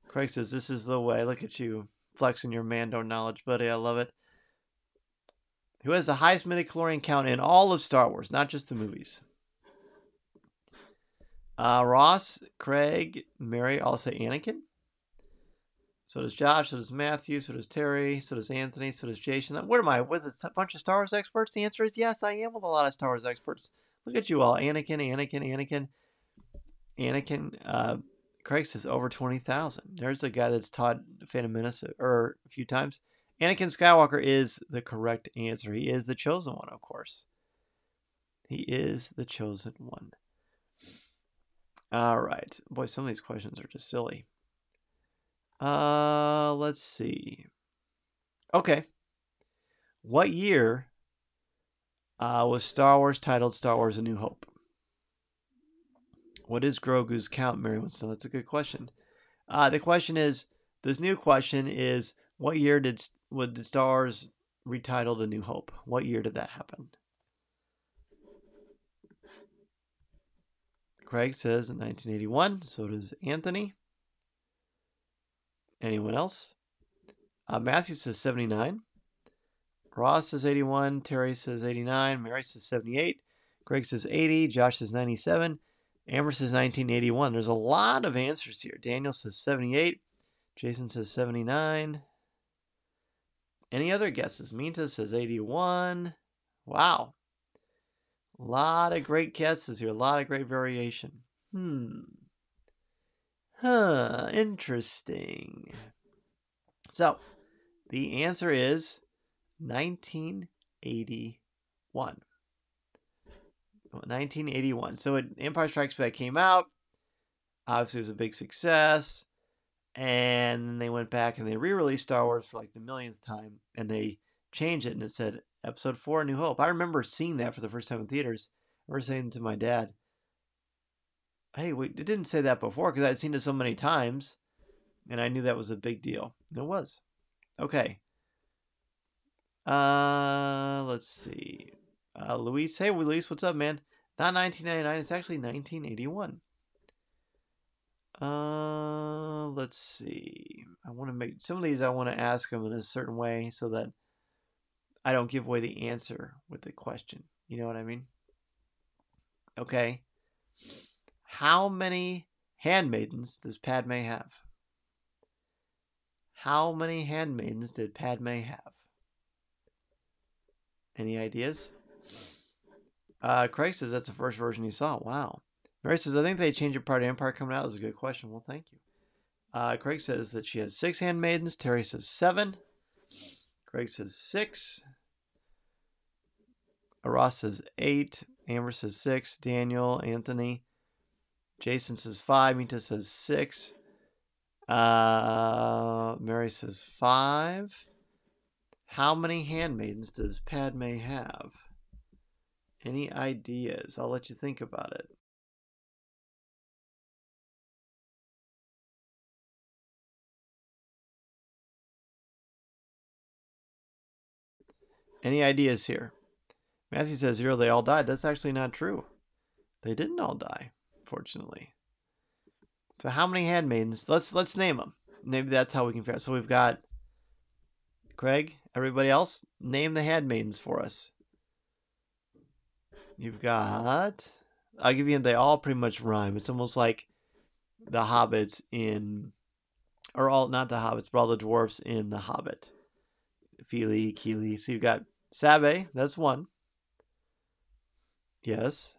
Craig says, this is the way. Look at you flexing your Mando knowledge, buddy. I love it. Who has the highest Midi-Chlorian count in all of Star Wars, not just the movies? Ross, Craig, Mary, all say Anakin. So does Josh, so does Matthew, so does Terry, so does Anthony, so does Jason. What am I, with a bunch of Star Wars experts? The answer is yes, I am with a lot of Star Wars experts. Look at you all. Anakin. Craig says over 20,000. There's a guy that's taught Phantom Menace a few times. Anakin Skywalker is the correct answer. He is the chosen one, of course. He is the chosen one. All right. Boy, some of these questions are just silly. Let's see. Okay. What year was Star Wars titled Star Wars A New Hope? What is Grogu's count, Mary Winston? That's a good question. The question is, this new question is, what year did Star Wars retitled A New Hope? What year did that happen? Craig says in 1981. So does Anthony. Anyone else? Matthew says 79. Ross says 81. Terry says 89. Mary says 78. Craig says 80. Josh says 97. Amber says 1981. There's a lot of answers here. Daniel says 78. Jason says 79. Any other guesses? Minta says 81. Wow. A lot of great guesses here. A lot of great variation. Interesting. So, the answer is 1981. 1981. So Empire Strikes Back came out. Obviously, it was a big success. And then they went back and they re-released Star Wars for like the millionth time. And they changed it and it said Episode 4, A New Hope. I remember seeing that for the first time in theaters. I remember saying to my dad, hey, it didn't say that before because I'd seen it so many times. And I knew that was a big deal. And it was. Okay. Let's see. Luis, hey, Luis, what's up, man? Not 1999, it's actually 1981. Let's see. I want to make some of these. I want to ask them in a certain way so that I don't give away the answer with the question. You know what I mean? Okay. How many handmaidens does Padme have? How many handmaidens did Padme have? Any ideas? Craig says that's the first version he saw. Wow. Mary says, I think they changed your part of Empire coming out. That was a good question. Well, thank you. Craig says that she has 6 handmaidens. Terry says 7. Craig says 6. Ross says 8. Amber says 6. Daniel, Anthony. Jason says 5. Mita says 6. Mary says 5. How many handmaidens does Padme have? Any ideas? I'll let you think about it. Any ideas here? Matthew says 0, they all died. That's actually not true. They didn't all die, fortunately. So how many handmaidens? Let's name them. Maybe that's how we can figure out. So we've got Craig, everybody else, name the handmaidens for us. You've got, I'll give you, they all pretty much rhyme. It's almost like the hobbits in, or all, not the hobbits, but all the dwarfs in The Hobbit. Fili, Kili. So you've got Sabe, that's one. Yes.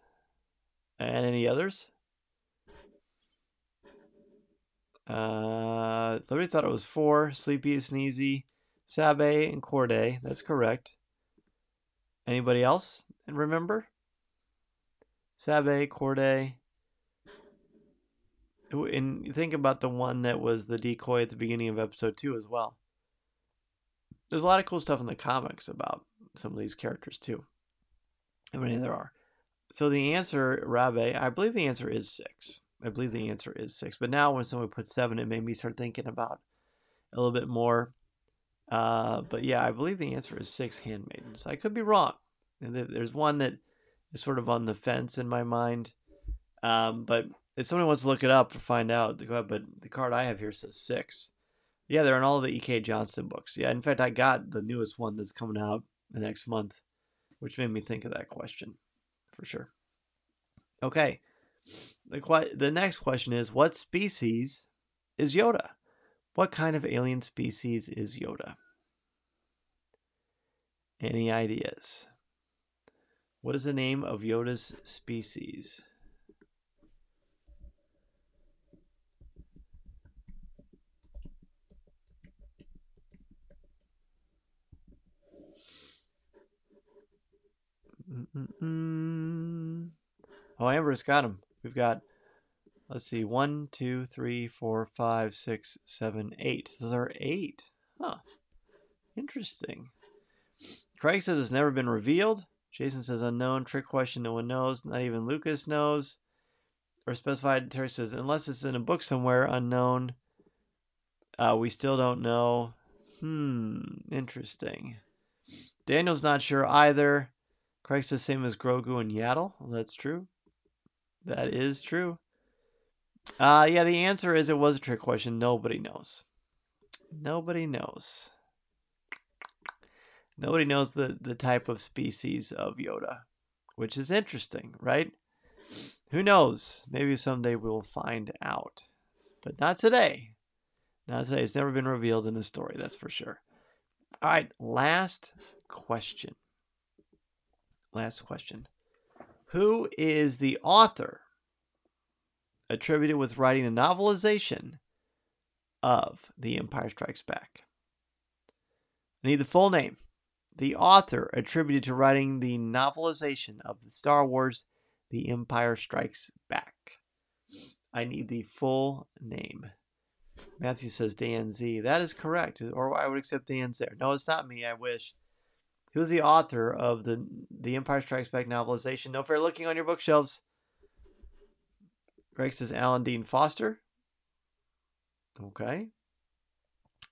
And any others? Liberty thought it was 4. Sleepy, Sneezy, Sabe, and Corday. That's correct. Anybody else? And remember? Sabe, Corday. And think about the one that was the decoy at the beginning of episode 2 as well. There's a lot of cool stuff in the comics about some of these characters too. How many there are. So the answer, Rabe, I believe the answer is 6. But now when someone put 7, it made me start thinking about a little bit more. But yeah, I believe the answer is 6 handmaidens. I could be wrong. And there's one that is sort of on the fence in my mind. But if somebody wants to look it up to find out, go ahead. But the card I have here says 6. Yeah, they're in all of the E.K. Johnston books. Yeah, in fact, I got the newest one that's coming out the next month, which made me think of that question for sure. Okay. The next question is, what species is Yoda? What kind of alien species is Yoda? Any ideas? What is the name of Yoda's species? Oh, Amber's got him. We've got, let's see, 1, 2, 3, 4, 5, 6, 7, 8. Those are 8. Huh. Interesting. Craig says it's never been revealed. Jason says unknown. Trick question, no one knows. Not even Lucas knows. Or specified. Terry says unless it's in a book somewhere, unknown. We still don't know. Interesting. Daniel's not sure either. Craig says same as Grogu and Yaddle. Well, that's true. That is true. Yeah, the answer is it was a trick question. Nobody knows. Nobody knows. Nobody knows the type of species of Yoda, which is interesting, right? Who knows? Maybe someday we'll find out. But not today. Not today. It's never been revealed in a story, that's for sure. All right, last question. Who is the author attributed with writing the novelization of The Empire Strikes Back? I need the full name. The author attributed to writing the novelization of the Star Wars The Empire Strikes Back. I need the full name. Matthew says Dan Z. That is correct. Or I would accept Dan's there. No, it's not me. I wish. Who's the author of the Empire Strikes Back novelization? No fair looking on your bookshelves. Greg says Alan Dean Foster. Okay.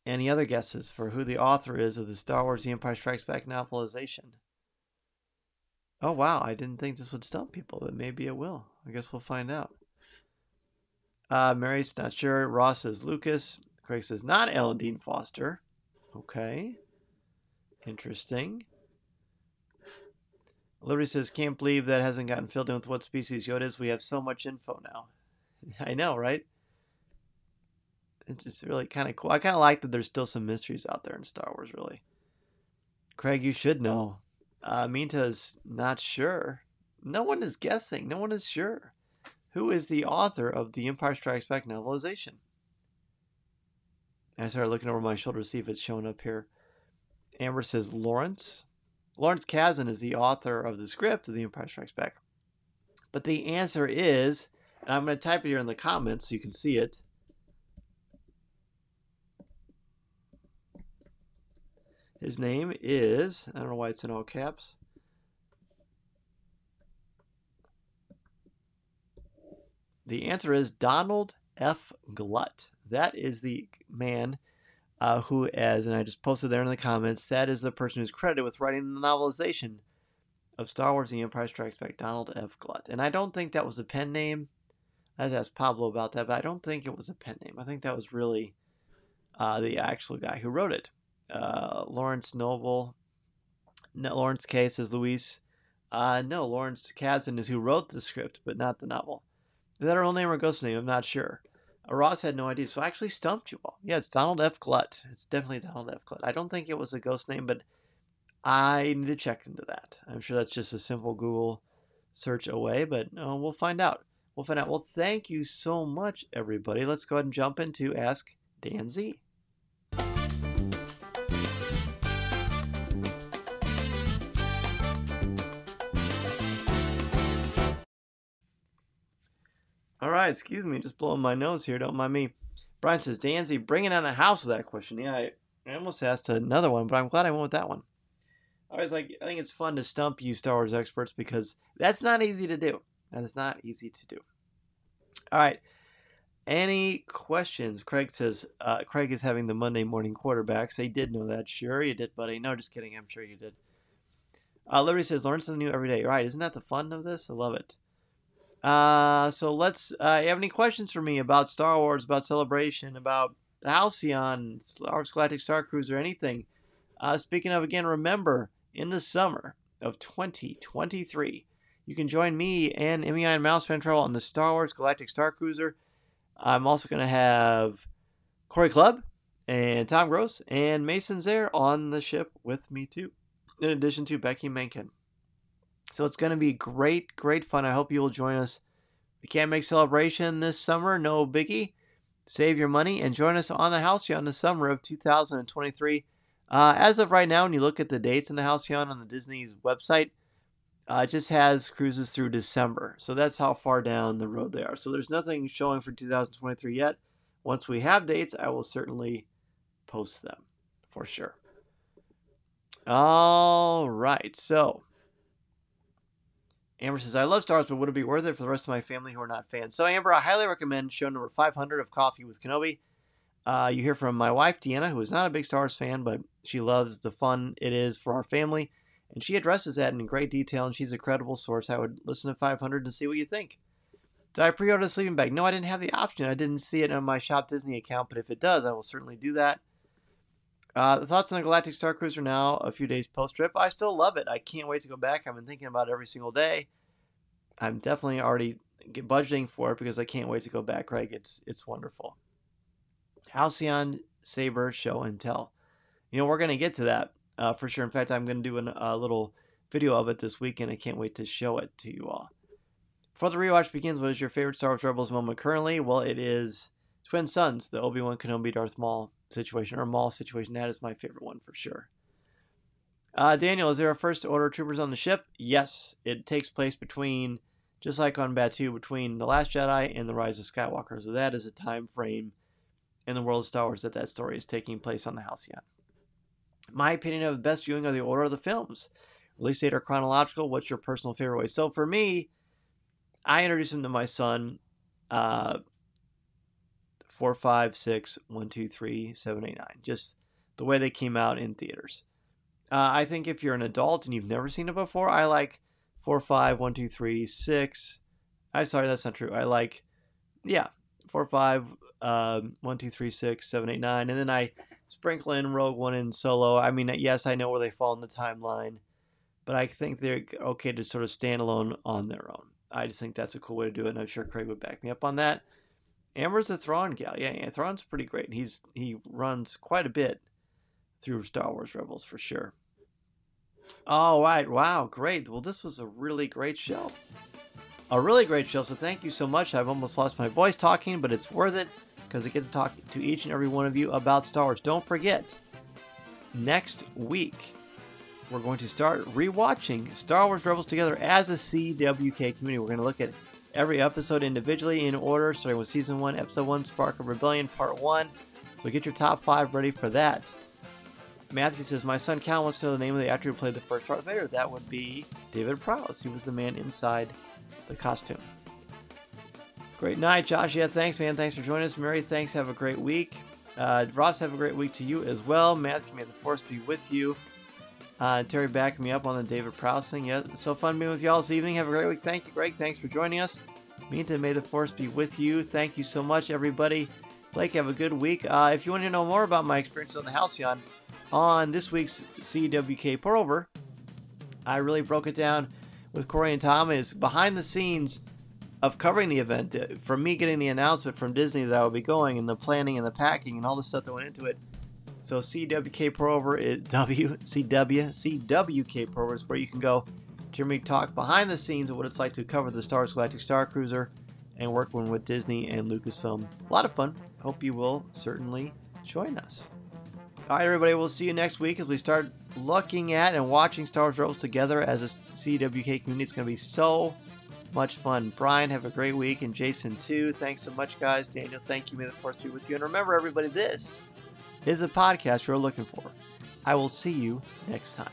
Any other guesses for who the author is of the Star Wars The Empire Strikes Back novelization? Oh, wow. I didn't think this would stump people, but maybe it will. I guess we'll find out. Mary's not sure. Ross says Lucas. Craig says not Alan Dean Foster. Okay. Interesting. Liberty says, can't believe that hasn't gotten filled in with what species Yoda is. We have so much info now. I know, right? It's just really kind of cool. I kind of like that there's still some mysteries out there in Star Wars, really. Craig, you should know. Minta's not sure. No one is guessing. No one is sure. Who is the author of The Empire Strikes Back novelization? I started looking over my shoulder to see if it's showing up here. Amber says Lawrence. Lawrence Kasdan is the author of the script of The Empire Strikes Back. But the answer is, and I'm going to type it here in the comments so you can see it. His name is, I don't know why it's in all caps. The answer is Donald F. Glut. That is the man who, and I just posted there in the comments, that is the person who's credited with writing the novelization of Star Wars The Empire Strikes Back, Donald F. Glut. And I don't think that was a pen name. I had to ask Pablo about that, but I don't think it was a pen name. I think that was really the actual guy who wrote it. Lawrence Noble. No, Lawrence K says Luis. No, Lawrence Kazan is who wrote the script, but not the novel. Is that a real name or a ghost name? I'm not sure. Ross had no idea, so I actually stumped you all. Yeah, it's Donald F. Glut. It's definitely Donald F. Glut. I don't think it was a ghost name, but I need to check into that. I'm sure that's just a simple Google search away, but we'll find out. We'll find out. Well, thank you so much, everybody. Let's go ahead and jump into Ask Dan Z. All right, excuse me, just blowing my nose here. Don't mind me. Brian says, Danzy, bringing on the house with that question. Yeah, I almost asked another one, but I'm glad I went with that one. I think it's fun to stump you Star Wars experts because that's not easy to do. That is not easy to do. All right. Any questions? Craig says, Craig is having the Monday morning quarterbacks. They did know that. Sure, you did, buddy. No, just kidding. I'm sure you did. Liberty says, learn something new every day. Right. Isn't that the fun of this? I love it. So let's, you have any questions for me about Star Wars, about Celebration, about the Halcyon, Star Wars Galactic Star Cruiser, anything? Speaking of, again, remember, in the summer of 2023, you can join me and MEI and Mouse Fan Travel on the Star Wars Galactic Star Cruiser. I'm also going to have Corey Clubb and Tom Gross and Mason's there on the ship with me too, in addition to Becky Menken. So it's going to be great, great fun. I hope you will join us. If you can't make Celebration this summer, no biggie. Save your money and join us on the Halcyon the summer of 2023. As of right now, when you look at the dates in the Halcyon on the Disney's website, it just has cruises through December. So that's how far down the road they are. So there's nothing showing for 2023 yet. Once we have dates, I will certainly post them for sure. All right, so Amber says, I love Star Wars, but would it be worth it for the rest of my family who are not fans? So, Amber, I highly recommend show number 500 of Coffee with Kenobi. You hear from my wife, Deanna, who is not a big Star Wars fan, but she loves the fun it is for our family. And she addresses that in great detail, and she's a credible source. I would listen to 500 and see what you think. Did I pre-order a sleeping bag? No, I didn't have the option. I didn't see it on my Shop Disney account, but if it does, I will certainly do that. The thoughts on the Galactic Star Cruiser now, a few days post-trip. I still love it. I can't wait to go back. I've been thinking about it every single day. I'm definitely already budgeting for it because I can't wait to go back, Craig. It's wonderful. Halcyon Saber Show and Tell. We're going to get to that for sure. In fact, I'm going to do a little video of it this weekend. I can't wait to show it to you all. Before the rewatch begins, what is your favorite Star Wars Rebels moment currently? Well, it is Twin Sons, the Obi-Wan Kenobi Darth Maul situation, or Maul situation. That is my favorite one for sure. Daniel, is there a First Order troopers on the ship? Yes. It takes place between, just like on Batuu, between The Last Jedi and The Rise of Skywalker. So that is a time frame in the world of Star Wars that story is taking place on the Halcyon. My opinion of the best viewing of the order of the films. Release date or chronological? What's your personal favorite way? So for me, I introduced him to my son 4, 5, 6, 1, 2, 3, 7, 8, 9. Just the way they came out in theaters. I think if you're an adult and you've never seen it before, I like 4, 5, 1, 2, 3, 6. I'm sorry, that's not true. I like, 4, 5, 1, 2, 3, 6, 7, 8, 9. And then I sprinkle in Rogue One and Solo. I mean, yes, I know where they fall in the timeline, but I think they're okay to sort of stand alone on their own. I just think that's a cool way to do it, and I'm sure Craig would back me up on that. Amber's a Thrawn gal. Yeah, Thrawn's pretty great. He runs quite a bit through Star Wars Rebels for sure. All right, wow, great. Well, this was a really great show. A really great show, so thank you so much. I've almost lost my voice talking, but it's worth it because I get to talk to each and every one of you about Star Wars. Don't forget, next week, we're going to start rewatching Star Wars Rebels together as a CWK community. We're going to look at every episode individually in order, starting with Season 1, Episode 1, Spark of Rebellion, Part 1. So get your top 5 ready for that. Matthew says, my son Cal wants to know the name of the actor who played the first Darth Vader. That would be David Prowse. He was the man inside the costume. Great night, Josh. Yeah, thanks, man. Thanks for joining us. Mary, thanks. Have a great week. Ross, have a great week to you as well. Matthew, may the force be with you. Terry backing me up on the David Prowse thing. Yeah, so fun being with y'all this evening. Have a great week. Thank you, Greg. Thanks for joining us. Meantime, may the force be with you. Thank you so much, everybody. Blake, have a good week. If you want to know more about my experience on the Halcyon, on this week's CWK Pour-Over, I really broke it down with Corey and Tom. Is behind the scenes of covering the event, from me getting the announcement from Disney that I would be going, and the planning and the packing and all the stuff that went into it. So CWK Pour-Over is CWK Pour-Over is where you can go to hear me talk behind the scenes of what it's like to cover the Star Wars Galactic Star Cruiser and working with Disney and Lucasfilm. A lot of fun. Hope you will certainly join us. All right, everybody, we'll see you next week as we start looking at and watching Star Wars Rebels together as a CWK community. It's going to be so much fun. Brian, have a great week, and Jason, too. Thanks so much, guys. Daniel, thank you. May the force be with you. And remember, everybody, this is a podcast you're looking for. I will see you next time.